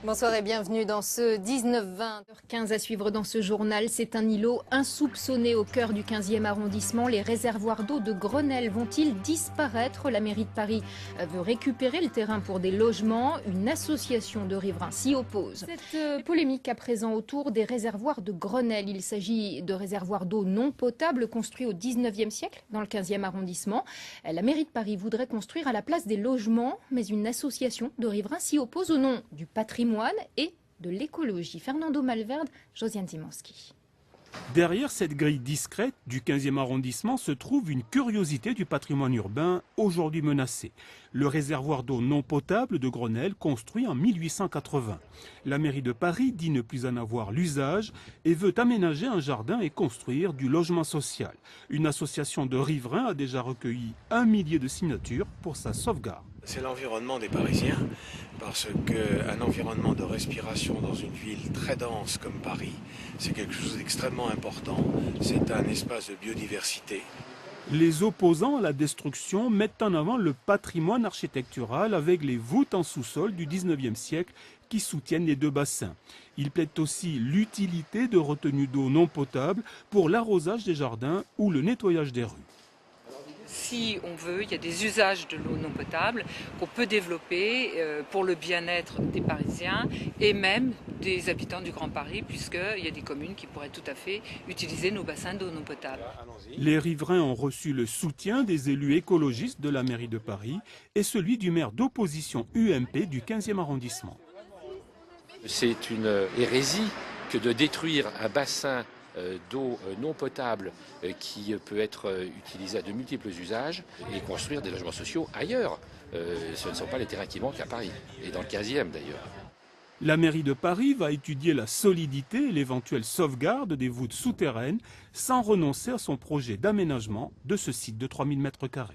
Bonsoir et bienvenue dans ce 19-20h15 à suivre dans ce journal. C'est un îlot insoupçonné au cœur du 15e arrondissement. Les réservoirs d'eau de Grenelle vont-ils disparaître? La mairie de Paris veut récupérer le terrain pour des logements. Une association de riverains s'y oppose. Cette polémique à présent autour des réservoirs de Grenelle. Il s'agit de réservoirs d'eau non potable construits au 19e siècle dans le 15e arrondissement. La mairie de Paris voudrait construire à la place des logements, mais une association de riverains s'y oppose au nom du patrimoine et de l'écologie. Fernando Malverde, Josiane Zimanski. Derrière cette grille discrète du 15e arrondissement se trouve une curiosité du patrimoine urbain aujourd'hui menacée. Le réservoir d'eau non potable de Grenelle, construit en 1880. La mairie de Paris dit ne plus en avoir l'usage et veut aménager un jardin et construire du logement social. Une association de riverains a déjà recueilli 1 millier de signatures pour sa sauvegarde. C'est l'environnement des Parisiens, parce qu'un environnement de respiration dans une ville très dense comme Paris, c'est quelque chose d'extrêmement important. C'est un espace de biodiversité. Les opposants à la destruction mettent en avant le patrimoine architectural avec les voûtes en sous-sol du 19e siècle qui soutiennent les deux bassins. Ils plaident aussi l'utilité de retenues d'eau non potable pour l'arrosage des jardins ou le nettoyage des rues. Si on veut, il y a des usages de l'eau non potable qu'on peut développer pour le bien-être des Parisiens et même des habitants du Grand Paris, puisqu'il y a des communes qui pourraient tout à fait utiliser nos bassins d'eau non potable. Les riverains ont reçu le soutien des élus écologistes de la mairie de Paris et celui du maire d'opposition UMP du 15e arrondissement. C'est une hérésie que de détruire un bassin d'eau non potable qui peut être utilisé à de multiples usages et construire des logements sociaux ailleurs. Ce ne sont pas les terrains qui manquent à Paris, et dans le 15e d'ailleurs. La mairie de Paris va étudier la solidité et l'éventuelle sauvegarde des voûtes souterraines sans renoncer à son projet d'aménagement de ce site de 3000 m².